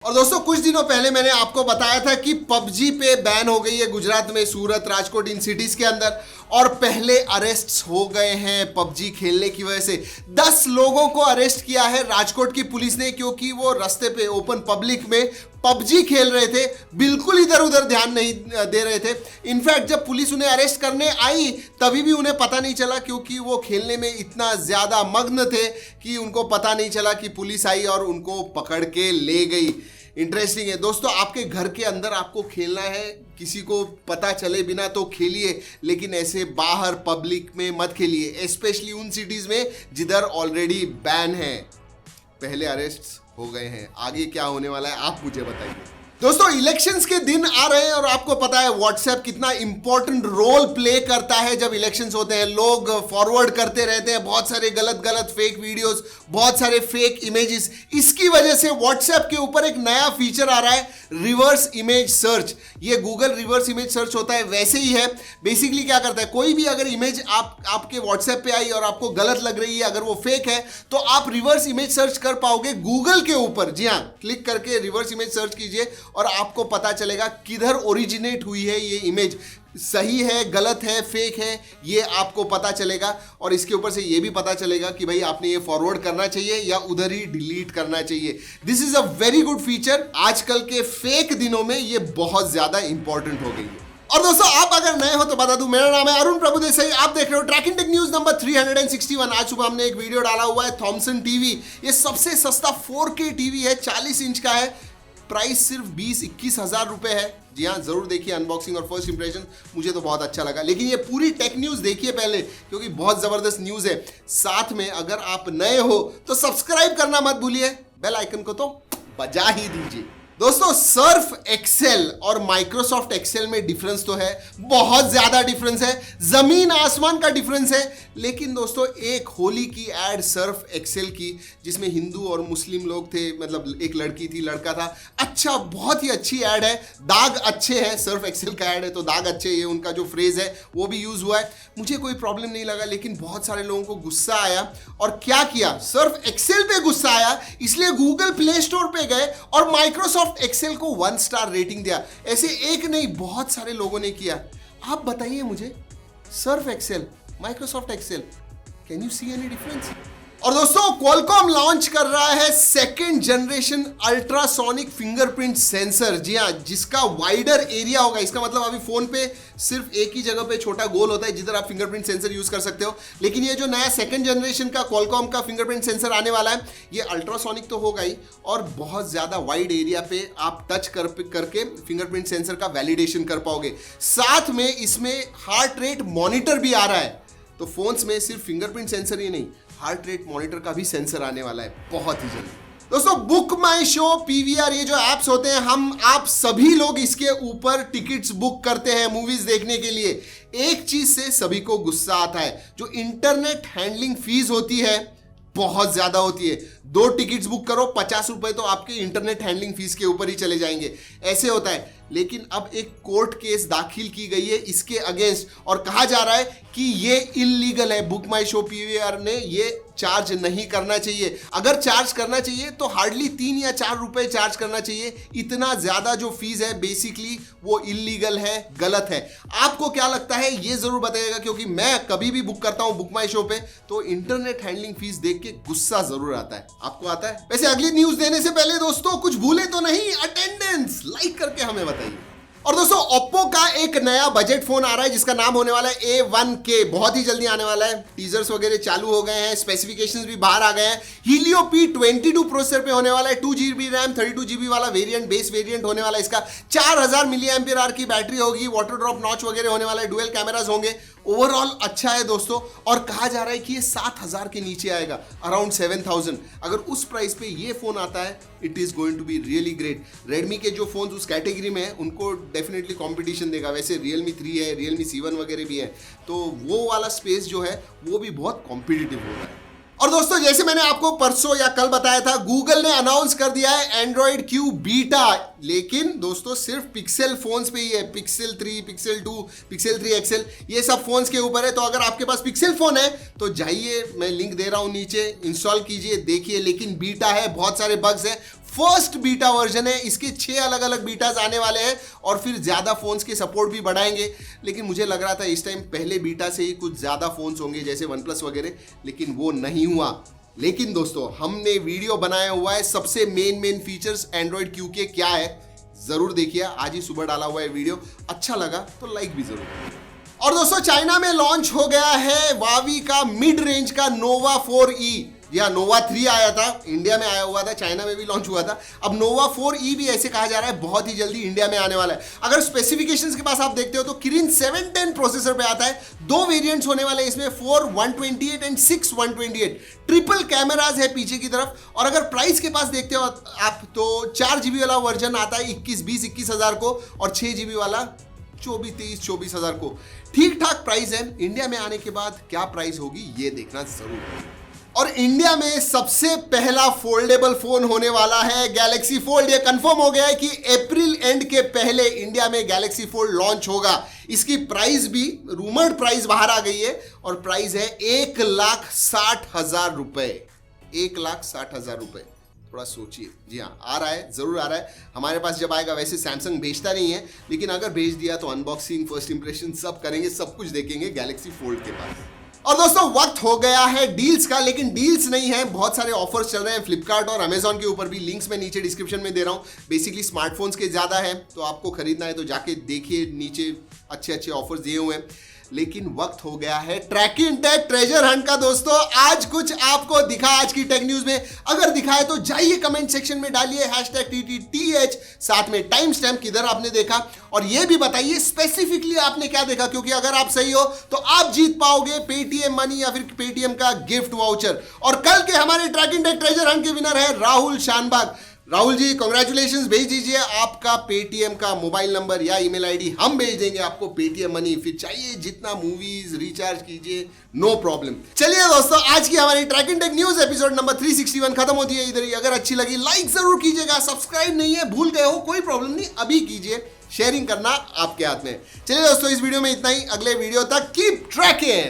और दोस्तों कुछ दिनों पहले मैंने आपको बताया था कि पबजी पे बैन हो गई है गुजरात में, सूरत, राजकोट, इन सिटीज के अंदर। और पहले अरेस्ट्स हो गए हैं पबजी खेलने की वजह से। 10 लोगों को अरेस्ट किया है राजकोट की पुलिस ने, क्योंकि वो रास्ते पे ओपन पब्लिक में पबजी खेल रहे थे, बिल्कुल इधर उधर ध्यान नहीं दे रहे थे। इनफैक्ट जब पुलिस उन्हें अरेस्ट करने आई तभी भी उन्हें पता नहीं चला, क्योंकि वो खेलने में इतना ज्यादा मग्न थे कि उनको पता नहीं चला कि पुलिस आई और उनको पकड़ के ले गई। इंटरेस्टिंग है दोस्तों, आपके घर के अंदर आपको खेलना है, किसी को पता चले बिना तो खेलिए, लेकिन ऐसे बाहर पब्लिक में मत खेलिए, स्पेशली उन सिटीज में जिधर ऑलरेडी बैन है। पहले अरेस्ट हो गए हैं, आगे क्या होने वाला है आप मुझे बताइए। दोस्तों इलेक्शंस के दिन आ रहे हैं और आपको पता है व्हाट्सएप कितना इंपॉर्टेंट रोल प्ले करता है जब इलेक्शंस होते हैं। लोग फॉरवर्ड करते रहते हैं बहुत सारे गलत फेक वीडियोस, बहुत सारे फेक इमेजेस। इसकी वजह से व्हाट्सएप के ऊपर एक नया फीचर आ रहा है, रिवर्स इमेज सर्च। ये गूगल रिवर्स इमेज सर्च होता है वैसे ही है। बेसिकली क्या करता है, कोई भी अगर इमेज आपके व्हाट्सएप पे आई और आपको गलत लग रही है, अगर वो फेक है, तो आप रिवर्स इमेज सर्च कर पाओगे गूगल के ऊपर। जी हाँ, क्लिक करके रिवर्स इमेज सर्च कीजिए और आपको पता चलेगा किधर ओरिजिनेट हुई है ये इमेज, सही है, गलत है, फेक है, ये आपको पता चलेगा। और इसके ऊपर से ये भी पता चलेगा कि भाई आपने ये फॉरवर्ड करना चाहिए या उधर ही डिलीट करना चाहिए। This is a very good feature. आजकल के फेक दिनों में ये बहुत ज्यादा इंपॉर्टेंट हो गई है। और दोस्तों आप अगर नए हो तो बता दूं, मेरा नाम है अरुण प्रभु देसाई, आप देख रहे हो ट्रैकिंग टेक न्यूज नंबर 361। आज सुबह हमने एक वीडियो डाला हुआ है थॉमसन टीवी। ये सबसे सस्ता 4K टीवी है, 40 इंच का है, प्राइस सिर्फ 20-21 हज़ार रुपए है। जी हाँ, जरूर देखिए अनबॉक्सिंग और फर्स्ट इंप्रेशन, मुझे तो बहुत अच्छा लगा। लेकिन ये पूरी टेक न्यूज़ देखिए पहले, क्योंकि बहुत ज़बरदस्त न्यूज़ है। साथ में अगर आप नए हो तो सब्सक्राइब करना मत भूलिए, बेल आइकन को तो बजा ही दीजिए। दोस्तों सर्फ एक्सेल और माइक्रोसॉफ्ट एक्सेल में डिफरेंस तो है, बहुत ज्यादा डिफरेंस है, जमीन आसमान का डिफरेंस है। लेकिन दोस्तों एक होली की एड सर्फ एक्सेल की, जिसमें हिंदू और मुस्लिम लोग थे, मतलब एक लड़की थी, लड़का था। अच्छा, बहुत ही अच्छी एड है, दाग अच्छे हैं। सर्फ एक्सेल का एड है तो दाग अच्छे, ये उनका जो फ्रेज है वो भी यूज हुआ है। मुझे कोई प्रॉब्लम नहीं लगा, लेकिन बहुत सारे लोगों को गुस्सा आया। और क्या किया, सर्फ एक्सेल पे गुस्सा आया, इसलिए गूगल प्ले स्टोर पे गए और माइक्रोसॉफ्ट एक्सेल को 1 स्टार रेटिंग दिया। ऐसे एक नहीं, बहुत सारे लोगों ने किया। आप बताइए मुझे, Surf Excel, Microsoft Excel, can you see any difference? और दोस्तों क्वालकॉम लॉन्च कर रहा है 2nd generation ultrasonic fingerprint sensor. जी हाँ, जिसका वाइडर एरिया होगा। इसका मतलब अभी फोन पे सिर्फ एक ही जगह पे छोटा गोल होता है जिधर आप फिंगरप्रिंट सेंसर यूज कर सकते हो। लेकिन ये जो नया 2nd जनरेशन का क्वालकॉम का फिंगरप्रिंट सेंसर आने वाला है, ये अल्ट्रासोनिक तो होगा ही, और बहुत ज्यादा वाइड एरिया पे आप टच करके फिंगरप्रिंट सेंसर का वैलिडेशन कर पाओगे। साथ में इसमें हार्ट रेट मॉनिटर भी आ रहा है। तो फोन्स में सिर्फ फिंगरप्रिंट सेंसर ही नहीं, हार्ट रेट मॉनिटर का भी सेंसर आने वाला है बहुत ही जल्दी। दोस्तों बुक माई शो, PVR, ये जो एप्स होते हैं, आप सभी लोग इसके ऊपर टिकट्स बुक करते हैं मूवीज देखने के लिए। एक चीज से सभी को गुस्सा आता है, जो इंटरनेट हैंडलिंग फीस होती है बहुत ज्यादा होती है। 2 टिकट्स बुक करो, 50 रुपए तो आपके इंटरनेट हैंडलिंग फीस के ऊपर ही चले जाएंगे, ऐसे होता है। लेकिन अब एक कोर्ट केस दाखिल की गई है इसके अगेंस्ट, और कहा जा रहा है कि ये इलीगल है। बुक माई शो PVR ने ये चार्ज नहीं करना चाहिए। अगर चार्ज करना चाहिए तो हार्डली 3 या 4 रुपए चार्ज करना चाहिए। इतना ज्यादा जो फीस है बेसिकली वो इलीगल है, गलत है। आपको क्या लगता है ये जरूर बताइएगा, क्योंकि मैं कभी भी बुक करता हूं बुक माई शो पे तो इंटरनेट हैंडलिंग फीस देख के गुस्सा जरूर आता है। आपको आता है? वैसे अगली न्यूज देने से पहले दोस्तों कुछ भूले तो नहीं, अटेंडेंस लाइक करके हमें बताइए। और दोस्तों ओप्पो का एक नया बजट फोन आ रहा है जिसका नाम होने वाला है A1K, बहुत ही जल्दी आने वाला है। टीजर्स वगैरह चालू हो गए हैं, स्पेसिफिकेशंस भी बाहर आ गए हैं। Helio P22 प्रोसेसर पे होने वाला है, 2GB रैम, 32GB वाला वेरिएंट, बेस वेरिएंट होने वाला है इसका। 4000 mAh की बैटरी होगी, वाटर ड्रॉप नॉच वगैरह होने वाला है, डुअल कैमरास होंगे। ओवरऑल अच्छा है दोस्तों, और कहा जा रहा है कि ये 7000 के नीचे आएगा, अराउंड 7000। अगर उस प्राइस पे ये फोन आता है, it is going to be really great. Redmi के जो फोन उस कैटेगरी में है उनको डेफिनेटली कंपटीशन देगा। वैसे Realme 3 है, Realme C1 वगैरह भी है, तो वो वाला स्पेस जो है वो भी बहुत कॉम्पिटिटिव हो रहा है। और दोस्तों जैसे मैंने आपको परसों या कल बताया था, गूगल ने अनाउंस कर दिया है एंड्रॉइड Q बीटा। लेकिन दोस्तों सिर्फ पिक्सल फोन्स पे ही है, पिक्सल 3, पिक्सल 2, पिक्सल 3 XL, ये सब फोन्स के ऊपर है। तो अगर आपके पास पिक्सल फोन है तो जाइए, मैं लिंक दे रहा हूं नीचे, इंस्टॉल कीजिए, देखिए। लेकिन बीटा है, बहुत सारे बग्स हैं, फर्स्ट बीटा वर्जन है, इसके 6 अलग अलग बीटाज आने वाले हैं और फिर ज्यादा फोन्स के सपोर्ट भी बढ़ाएंगे। लेकिन मुझे लग रहा था इस टाइम पहले बीटा से ही कुछ ज्यादा फोन्स होंगे जैसे OnePlus वगैरह, लेकिन वो नहीं हुआ। लेकिन दोस्तों हमने वीडियो बनाया हुआ है सबसे मेन फीचर्स एंड्रॉइड Q के क्या है, जरूर देखिए। आज ही सुबह डाला हुआ है वीडियो, अच्छा लगा तो लाइक भी जरूर। और दोस्तों चाइना में लॉन्च हो गया है Huawei का मिड रेंज का Nova 4E, या Nova 3 आया था, इंडिया में आया हुआ था, चाइना में भी लॉन्च हुआ था। अब Nova 4E भी ऐसे कहा जा रहा है बहुत ही जल्दी इंडिया में आने वाला है। अगर स्पेसिफिकेशंस के पास आप देखते हो तो किरिन 710 प्रोसेसर पे आता है। 2 वेरिएंट्स होने वाले हैं इसमें, 4 128 एंड 6 128। ट्रिपल कैमराज है पीछे की तरफ। और अगर प्राइस के पास देखते हो आप तो 4 GB वाला वर्जन आता है 21 हज़ार को, और 6 GB वाला 24 हज़ार को। ठीक ठाक प्राइस है। इंडिया में आने के बाद क्या प्राइस होगी ये देखना जरूर है। और इंडिया में सबसे पहला फोल्डेबल फोन होने वाला है गैलेक्सी फोल्ड। ये कंफर्म हो गया है कि अप्रैल एंड के पहले इंडिया में गैलेक्सी फोल्ड लॉन्च होगा। इसकी प्राइस भी रूमर्ड प्राइस बाहर आ गई है और प्राइस है 1,60,000 रुपए। 1,60,000 रुपए, थोड़ा सोचिए। जी हाँ, आ रहा है, जरूर आ रहा है। हमारे पास जब आएगा, वैसे सैमसंग भेजता नहीं है, लेकिन अगर भेज दिया तो अनबॉक्सिंग, फर्स्ट इंप्रेशन सब करेंगे, सब कुछ देखेंगे गैलेक्सी फोल्ड के पास। और दोस्तों वक्त हो गया है डील्स का, लेकिन डील्स नहीं है, बहुत सारे ऑफर्स चल रहे हैं फ्लिपकार्ट और अमेजॉन के ऊपर भी। लिंक्स मैं नीचे डिस्क्रिप्शन में दे रहा हूं। बेसिकली स्मार्टफोन्स के ज्यादा है, तो आपको खरीदना है तो जाके देखिए, नीचे अच्छे ऑफर्स दिए हुए हैं। लेकिन वक्त हो गया है ट्रैकिन टेक ट्रेजर हंट का। दोस्तों आज कुछ आपको दिखा आज की टेक न्यूज में, अगर दिखाए तो जाइए कमेंट सेक्शन में डालिए #TTTH, साथ में टाइम स्टैम्प किधर आपने देखा, और ये भी बताइए स्पेसिफिकली आपने क्या देखा, क्योंकि अगर आप सही हो तो आप जीत पाओगे पेटीएम मनी या फिर पेटीएम का गिफ्ट वाउचर। और कल के हमारे ट्रैकिन टेक ट्रेजर हंट के विनर है राहुल शानबाग। राहुल जी कॉन्ग्रेचुलेशंस, भेज दीजिए आपका पेटीएम का मोबाइल नंबर या ईमेल आईडी, हम भेज देंगे आपको पेटीएम मनी। फिर चाहिए जितना मूवीज रिचार्ज कीजिए, नो प्रॉब्लम। चलिए दोस्तों, आज की हमारी Trakin tech news episode number 361 खत्म होती है इधर ही। अगर अच्छी लगी लाइक जरूर कीजिएगा, सब्सक्राइब नहीं है, भूल गए हो, कोई प्रॉब्लम नहीं, अभी कीजिए, शेयरिंग करना आपके हाथ में। चलिए दोस्तों, इस वीडियो में इतना ही। अगले वीडियो तक कीप ट्रैकिंग।